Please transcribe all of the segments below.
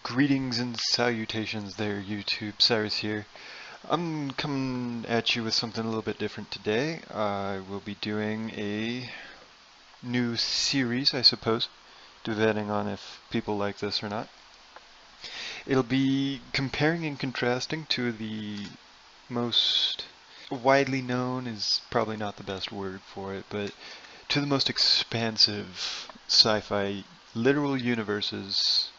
Greetings and salutations there, YouTube. Cyrus here. I'm coming at you with something a little bit different today. I will be doing a new series, I suppose, depending on if people like this or not. It'll be comparing and contrasting to the most widely known is probably not the best word for it, but to the most expansive sci-fi literal universes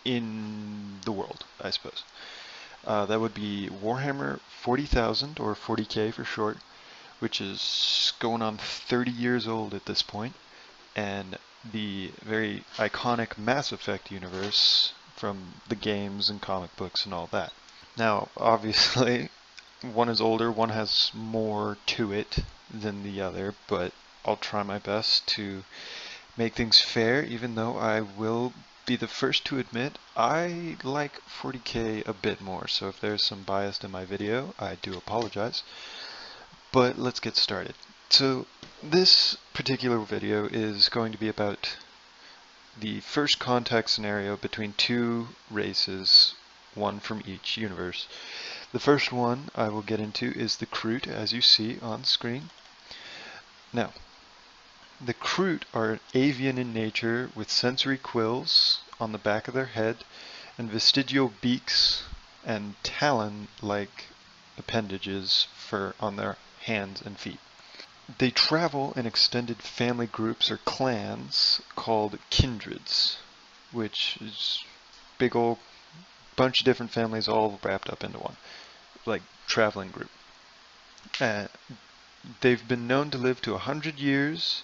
in the world, I suppose. That would be Warhammer 40,000, or 40K for short, which is going on 30 years old at this point, and the very iconic Mass Effect universe from the games and comic books and all that. Now, obviously, one is older, one has more to it than the other, but I'll try my best to make things fair, even though I will be the first to admit I like 40K a bit more, so if there's some bias in my video, I do apologize. But let's get started. So this particular video is going to be about the first contact scenario between two races, one from each universe. The first one I will get into is the Kroot, as you see on screen. Now, the Kroot are avian in nature with sensory quills on the back of their head and vestigial beaks and talon-like appendages on their hands and feet. They travel in extended family groups or clans called kindreds, which is big old bunch of different families all wrapped up into one, like traveling group. They've been known to live to 100 years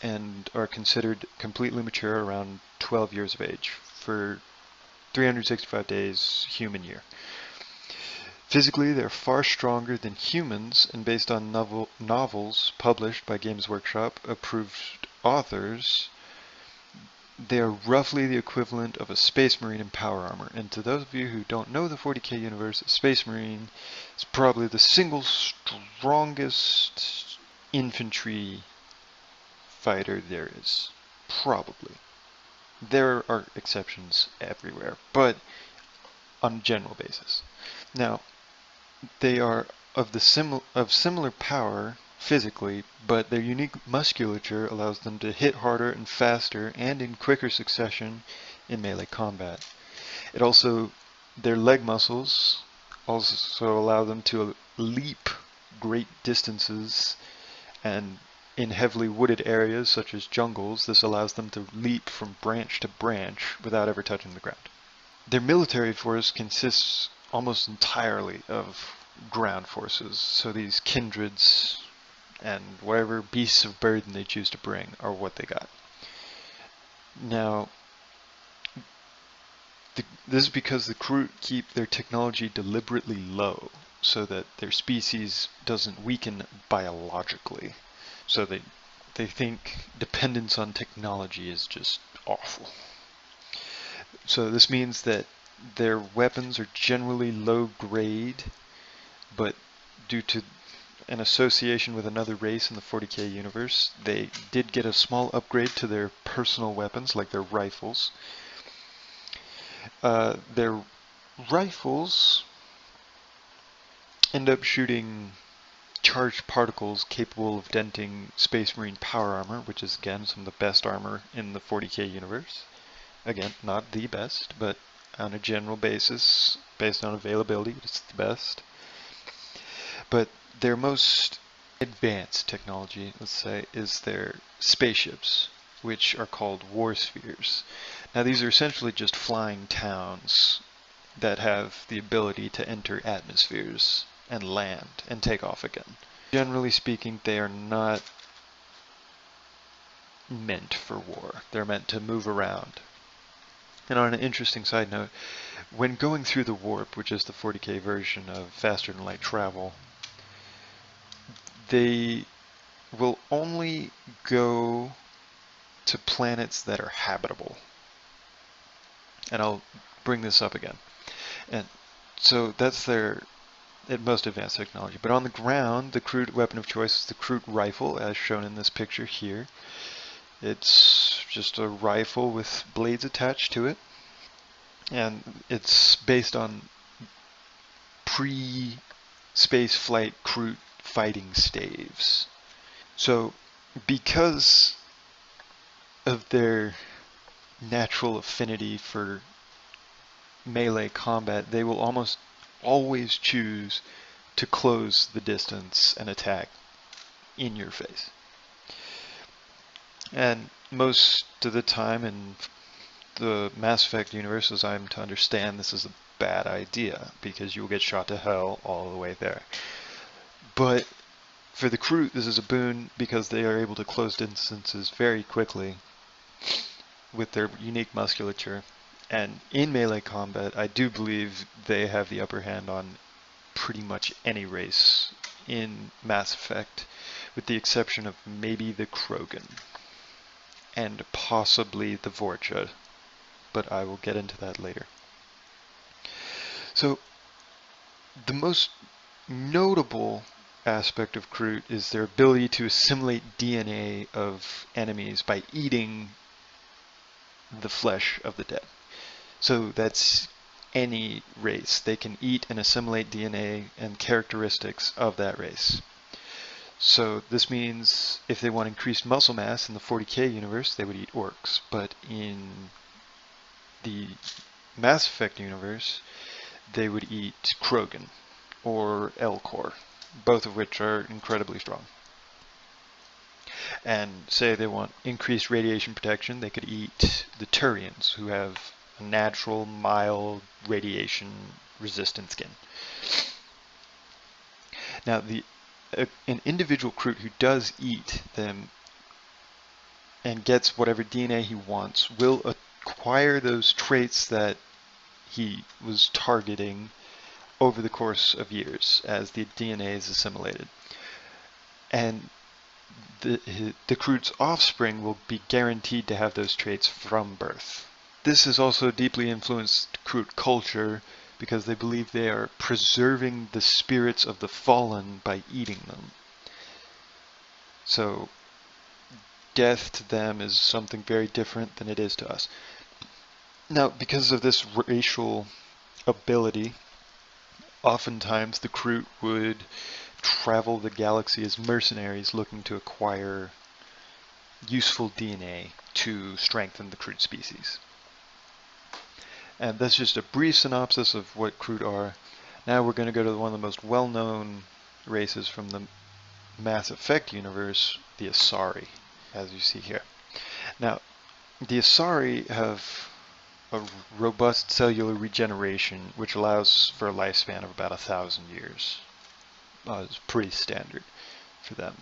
and are considered completely mature around 12 years of age for 365 days human year. Physically, they're far stronger than humans, and based on novels published by Games Workshop approved authors, they are roughly the equivalent of a Space Marine in power armor. And to those of you who don't know the 40K universe, a Space Marine is probably the single strongest infantry fighter there is. Probably. There are exceptions everywhere, but on a general basis. Now, they are of similar power physically, but their unique musculature allows them to hit harder and faster and in quicker succession in melee combat. Their leg muscles also allow them to leap great distances, and in heavily wooded areas such as jungles, this allows them to leap from branch to branch without ever touching the ground. Their military force consists almost entirely of ground forces, so these kindreds and whatever beasts of burden they choose to bring are what they got. Now, this is because the Kroot keep their technology deliberately low, so that their species doesn't weaken biologically. So they think dependence on technology is just awful. So this means that their weapons are generally low grade, but due to an association with another race in the 40K universe, they did get a small upgrade to their personal weapons, like their rifles. Their rifles end up shooting charged particles capable of denting Space Marine power armor, which is again some of the best armor in the 40K universe. Again, not the best, but on a general basis, based on availability, it's the best. But their most advanced technology, let's say, is their spaceships, which are called war spheres. Now these are essentially just flying towns that have the ability to enter atmospheres and land and take off again. Generally speaking, they are not meant for war. They're meant to move around. And on an interesting side note, when going through the warp, which is the 40K version of faster than light travel, they will only go to planets that are habitable. And I'll bring this up again. And so that's their most advanced technology. But on the ground, the Kroot weapon of choice is the Kroot rifle, as shown in this picture here. It's just a rifle with blades attached to it. and it's based on pre-space flight Kroot fighting staves. So, because of their natural affinity for melee combat, they will almost always choose to close the distance and attack in your face. And most of the time in the Mass Effect universe, as I'm to understand, this is a bad idea because you'll get shot to hell all the way there. But for the Kroot, this is a boon because they are able to close distances very quickly with their unique musculature. And in melee combat, I do believe they have the upper hand on pretty much any race in Mass Effect, with the exception of maybe the Krogan and possibly the Vorcha, but I will get into that later. So, the most notable aspect of Kroot is their ability to assimilate DNA of enemies by eating the flesh of the dead. So that's any race. They can eat and assimilate DNA and characteristics of that race. So this means if they want increased muscle mass in the 40k universe, they would eat orcs. But in the Mass Effect universe, they would eat Krogan or Elcor, both of which are incredibly strong. And say they want increased radiation protection, they could eat the Turians, who have a natural, mild, radiation-resistant skin. Now, an individual Kroot who does eat them and gets whatever DNA he wants will acquire those traits that he was targeting over the course of years as the DNA is assimilated. And the Kroot's offspring will be guaranteed to have those traits from birth. This has also deeply influenced Kroot culture because they believe they are preserving the spirits of the fallen by eating them. So death to them is something very different than it is to us. Now, because of this racial ability, oftentimes the Kroot would travel the galaxy as mercenaries looking to acquire useful DNA to strengthen the Kroot species. And that's just a brief synopsis of what Kroot are. Now we're going to go to one of the most well-known races from the Mass Effect universe, the Asari, as you see here. Now, the Asari have a robust cellular regeneration, which allows for a lifespan of about 1,000 years. It's pretty standard for them.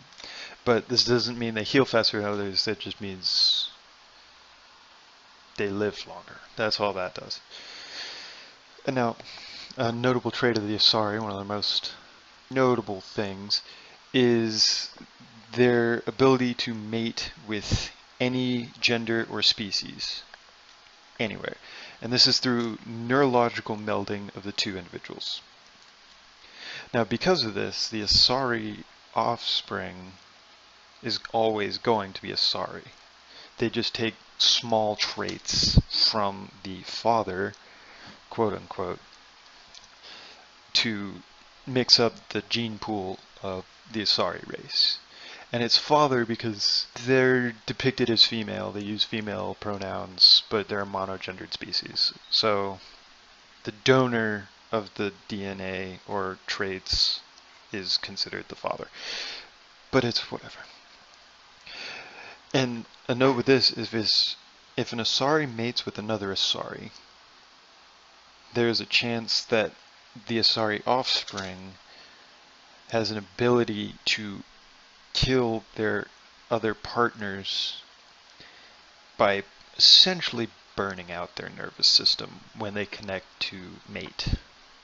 But this doesn't mean they heal faster than others, that just means they live longer. That's all that does. And now, a notable trait of the Asari, one of the most notable things, is their ability to mate with any gender or species, anywhere. And this is through neurological melding of the two individuals. Now, because of this, the Asari offspring is always going to be Asari. They just take small traits from the father, quote unquote, to mix up the gene pool of the Asari race. And it's father because they're depicted as female. They use female pronouns, but they're a monogendered species. So the donor of the DNA or traits is considered the father. But it's whatever. And a note with this is if an Asari mates with another Asari, there's a chance that the Asari offspring has an ability to kill their other partners by essentially burning out their nervous system when they connect to mate.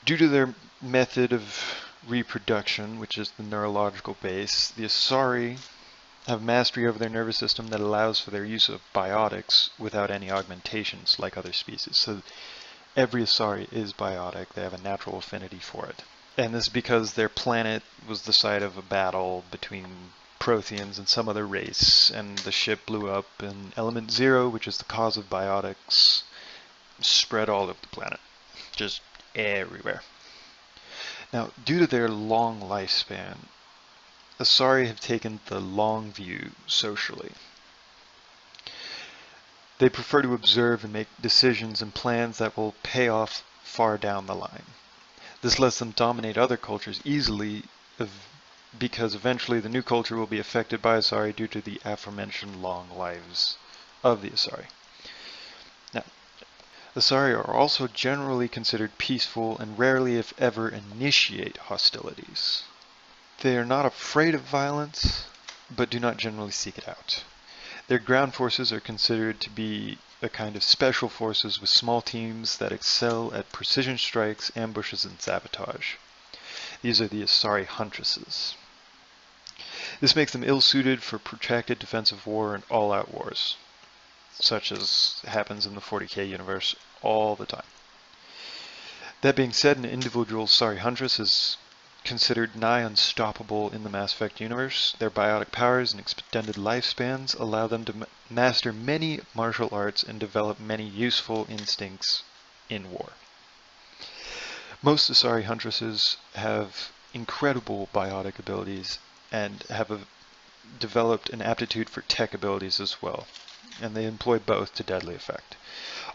Due to their method of reproduction, which is the neurological base, the Asari have mastery over their nervous system that allows for their use of biotics without any augmentations like other species. So every Asari is biotic. They have a natural affinity for it. And this is because their planet was the site of a battle between Protheans and some other race, and the ship blew up, and Element Zero, which is the cause of biotics, spread all over the planet, just everywhere. Now, due to their long lifespan, Asari have taken the long view socially. They prefer to observe and make decisions and plans that will pay off far down the line. This lets them dominate other cultures easily because eventually the new culture will be affected by Asari due to the aforementioned long lives of the Asari. Now, Asari are also generally considered peaceful and rarely, if ever, initiate hostilities. They are not afraid of violence, but do not generally seek it out. Their ground forces are considered to be a kind of special forces with small teams that excel at precision strikes, ambushes, and sabotage. These are the Asari Huntresses. This makes them ill-suited for protracted defensive war and all-out wars, such as happens in the 40k universe all the time. That being said, an individual Asari Huntress is considered nigh unstoppable in the Mass Effect universe. Their biotic powers and extended lifespans allow them to master many martial arts and develop many useful instincts in war. Most Asari Huntresses have incredible biotic abilities and have developed an aptitude for tech abilities as well, and they employ both to deadly effect.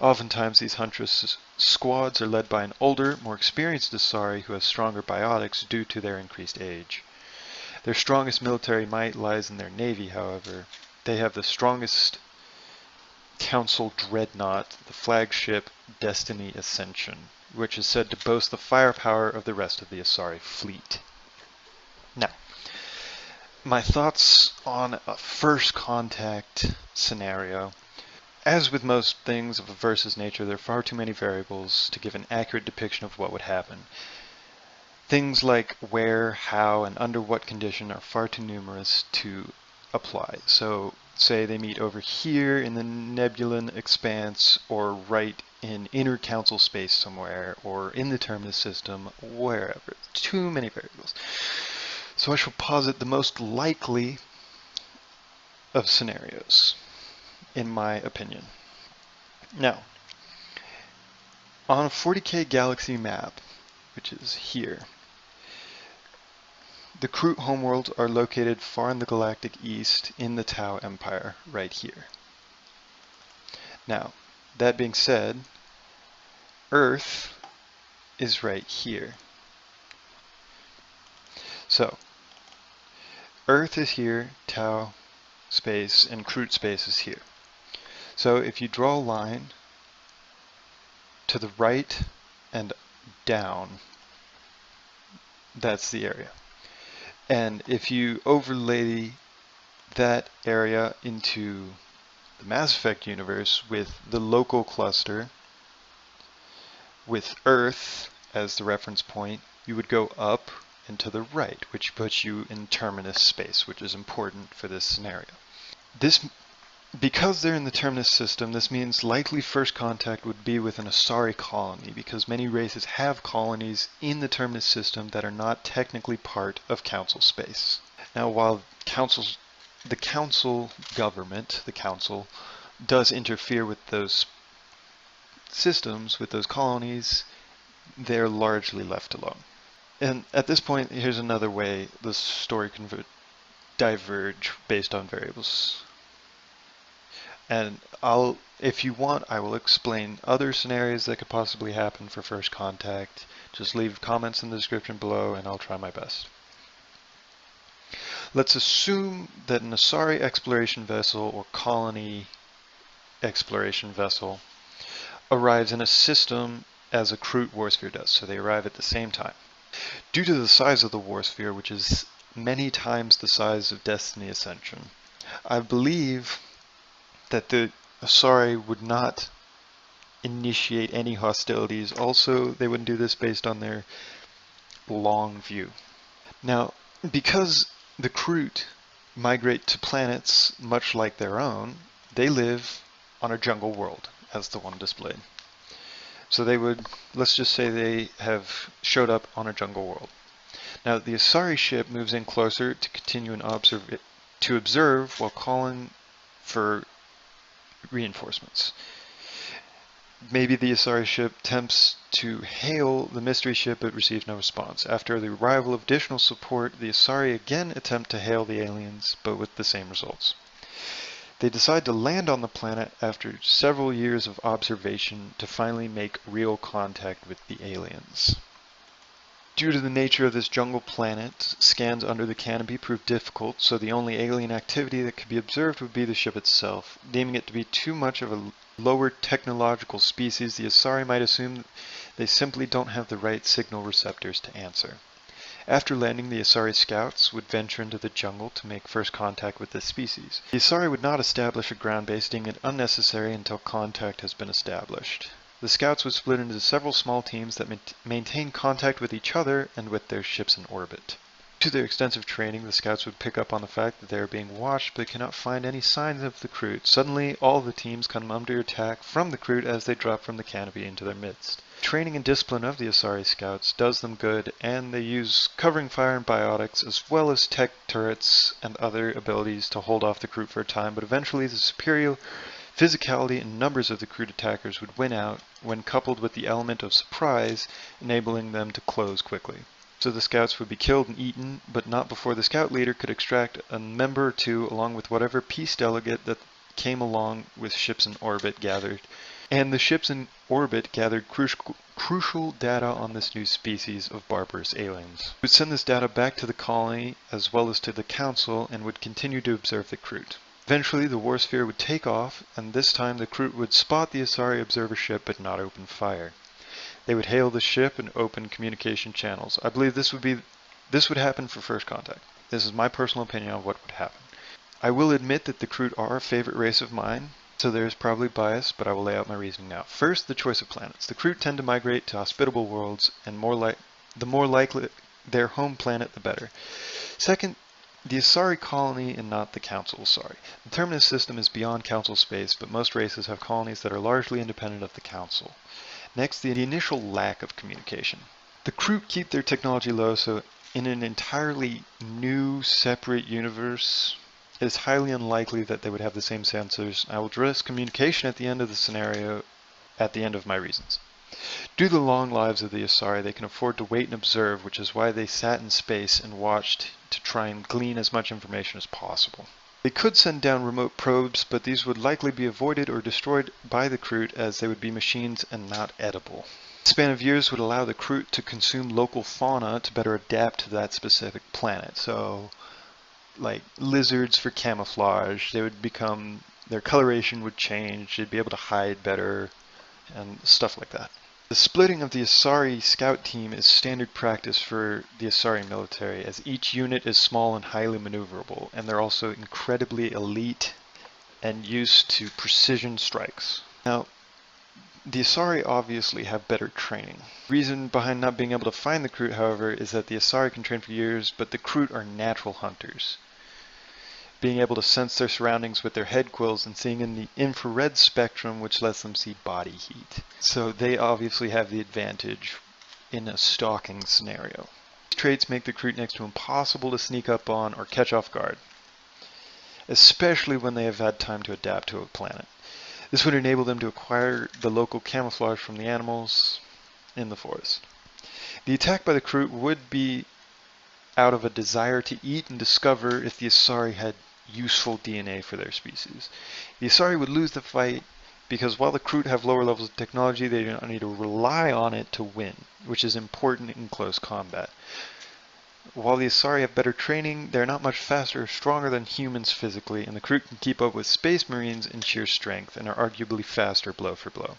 Oftentimes these Huntress squads are led by an older, more experienced Asari who has stronger biotics due to their increased age. Their strongest military might lies in their navy, however. They have the strongest Council Dreadnought, the flagship Destiny Ascension, which is said to boast the firepower of the rest of the Asari fleet. Now, my thoughts on a first contact scenario. As with most things of a versus nature, there are far too many variables to give an accurate depiction of what would happen. Things like where, how, and under what condition are far too numerous to apply. So, say they meet over here in the Nebulan Expanse, or right in inner council space somewhere, or in the Terminus system, wherever. Too many variables. So I shall posit the most likely of scenarios, in my opinion. Now, on a 40k galaxy map, which is here, the Kroot homeworlds are located far in the galactic east in the Tau Empire, right here. Now, that being said, Earth is right here. So, Earth is here, Tau space, and Kroot space is here. So if you draw a line to the right and down, that's the area. And if you overlay that area into the Mass Effect universe with the local cluster, with Earth as the reference point, you would go up and to the right, which puts you in Terminus space, which is important for this scenario. Because they're in the Terminus system, this means likely first contact would be with an Asari colony, because many races have colonies in the Terminus system that are not technically part of Council space. Now, while the Council government, the Council, does interfere with those systems, with those colonies, they're largely left alone. And at this point, here's another way the story can diverge based on variables. And if you want, I will explain other scenarios that could possibly happen for first contact. Just leave comments in the description below and I'll try my best. Let's assume that an Asari exploration vessel or colony exploration vessel arrives in a system as a Kroot warsphere does, so they arrive at the same time. Due to the size of the warsphere, which is many times the size of Destiny Ascension, I believe that the Asari would not initiate any hostilities. Also, they wouldn't do this based on their long view. Now, because the Kroot migrate to planets much like their own, they live on a jungle world, as the one displayed. So they would, let's just say they have showed up on a jungle world. Now, the Asari ship moves in closer to continue and observe while calling for reinforcements. Maybe the Asari ship attempts to hail the mystery ship but receives no response. After the arrival of additional support, the Asari again attempt to hail the aliens, but with the same results. They decide to land on the planet after several years of observation to finally make real contact with the aliens. Due to the nature of this jungle planet, scans under the canopy proved difficult, so the only alien activity that could be observed would be the ship itself. Deeming it to be too much of a lower technological species, the Asari might assume they simply don't have the right signal receptors to answer. After landing, the Asari scouts would venture into the jungle to make first contact with this species. The Asari would not establish a ground base, deeming it unnecessary until contact has been established. The scouts would split into several small teams that maintain contact with each other and with their ships in orbit. Due to their extensive training, the scouts would pick up on the fact that they are being watched but cannot find any signs of the Kroot. Suddenly, all the teams come under attack from the Kroot as they drop from the canopy into their midst. Training and discipline of the Asari scouts does them good, and they use covering fire and biotics as well as tech turrets and other abilities to hold off the Kroot for a time, but eventually the superior physicality and numbers of the Kroot attackers would win out when coupled with the element of surprise, enabling them to close quickly. So the scouts would be killed and eaten, but not before the scout leader could extract a member or two along with whatever peace delegate that came along with ships in orbit gathered. And the ships in orbit gathered crucial data on this new species of barbarous aliens. They would send this data back to the colony as well as to the council and would continue to observe the Kroot. Eventually the war sphere would take off, and this time the Kroot would spot the Asari observer ship but not open fire. They would hail the ship and open communication channels. I believe this would happen for first contact. This is my personal opinion on what would happen. I will admit that the Kroot are a favorite race of mine, so there is probably bias, but I will lay out my reasoning now. First, the choice of planets. The Kroot tend to migrate to hospitable worlds, and the more likely their home planet, the better. Second, the Asari colony and not the Council Asari. The Terminus system is beyond Council space, but most races have colonies that are largely independent of the Council. Next, the initial lack of communication. The Kroot keep their technology low, so in an entirely new, separate universe, it is highly unlikely that they would have the same sensors. I will address communication at the end of the scenario at the end of my reasons. Due to the long lives of the Asari, they can afford to wait and observe, which is why they sat in space and watched to try and glean as much information as possible. They could send down remote probes, but these would likely be avoided or destroyed by the Kroot as they would be machines and not edible. The span of years would allow the Kroot to consume local fauna to better adapt to that specific planet. So, like lizards for camouflage, their coloration would change, they'd be able to hide better, and stuff like that. The splitting of the Asari scout team is standard practice for the Asari military, as each unit is small and highly maneuverable, and they're also incredibly elite and used to precision strikes. Now, the Asari obviously have better training. The reason behind not being able to find the Kroot, however, is that the Asari can train for years, but the Kroot are natural hunters, being able to sense their surroundings with their head quills and seeing in the infrared spectrum, which lets them see body heat. So they obviously have the advantage in a stalking scenario. These traits make the Kroot next to impossible to sneak up on or catch off guard, especially when they have had time to adapt to a planet. This would enable them to acquire the local camouflage from the animals in the forest. The attack by the Kroot would be out of a desire to eat and discover if the Asari had useful DNA for their species. The Asari would lose the fight because while the Kroot have lower levels of technology, they do not need to rely on it to win, which is important in close combat. While the Asari have better training, they're not much faster or stronger than humans physically, and the Kroot can keep up with Space Marines in sheer strength and are arguably faster blow for blow.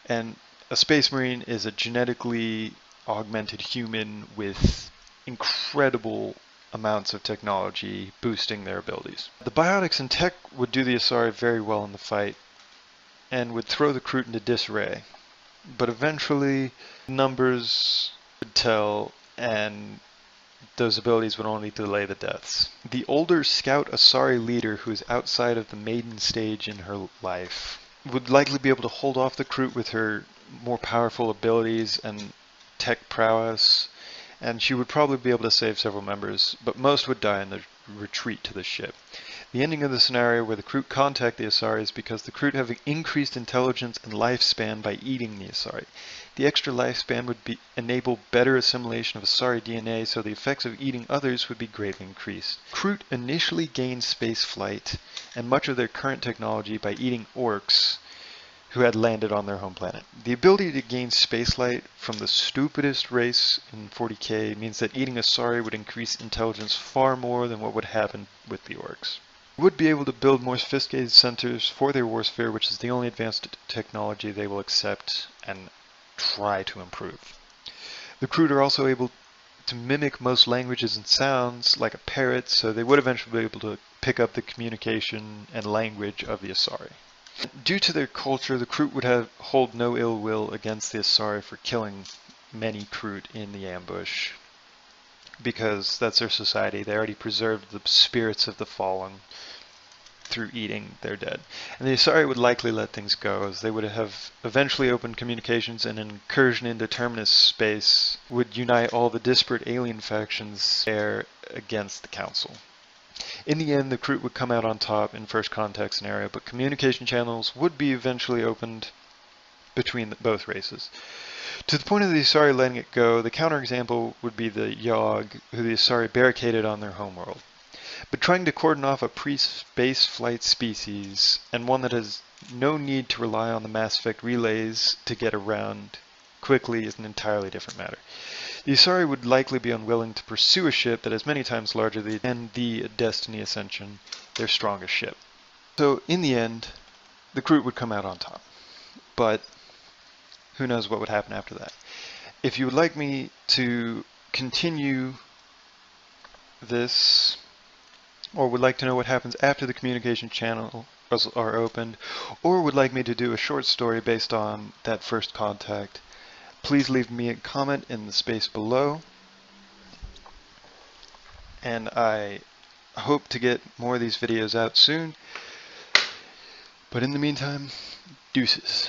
And a Space Marine is a genetically augmented human with incredible amounts of technology boosting their abilities. The biotics and tech would do the Asari very well in the fight and would throw the Kroot into disarray, but eventually numbers would tell and those abilities would only delay the deaths. The older scout Asari leader, who is outside of the maiden stage in her life, would likely be able to hold off the Kroot with her more powerful abilities and tech prowess, and she would probably be able to save several members, but most would die in the retreat to the ship. The ending of the scenario where the Kroot contact the Asari is because the Kroot have increased intelligence and lifespan by eating the Asari. The extra lifespan would enable better assimilation of Asari DNA, so the effects of eating others would be greatly increased. Kroot initially gained space flight and much of their current technology by eating orcs who had landed on their home planet. The ability to gain spaceflight from the stupidest race in 40k means that eating Asari would increase intelligence far more than what would happen with the orcs. They would be able to build more sophisticated centers for their warsphere, which is the only advanced technology they will accept and try to improve. The Kroot are also able to mimic most languages and sounds like a parrot, so they would eventually be able to pick up the communication and language of the Asari. Due to their culture, the Kroot would hold no ill will against the Asari for killing many Kroot in the ambush, because that's their society. They already preserved the spirits of the fallen through eating their dead. And the Asari would likely let things go, as they would have eventually opened communications, and an incursion into Terminus space would unite all the disparate alien factions there against the Council. In the end, the Kroot would come out on top in first contact scenario, but communication channels would be eventually opened between both races. To the point of the Asari letting it go, the counterexample would be the Yogg, who the Asari barricaded on their homeworld. But trying to cordon off a pre-space flight species, and one that has no need to rely on the Mass Effect relays to get around quickly, is an entirely different matter. The Asari would likely be unwilling to pursue a ship that is many times larger than the Destiny Ascension, their strongest ship. So in the end, the Kroot would come out on top. But who knows what would happen after that. If you would like me to continue this, or would like to know what happens after the communication channels are opened, or would like me to do a short story based on that first contact, please leave me a comment in the space below, and I hope to get more of these videos out soon. But in the meantime, deuces.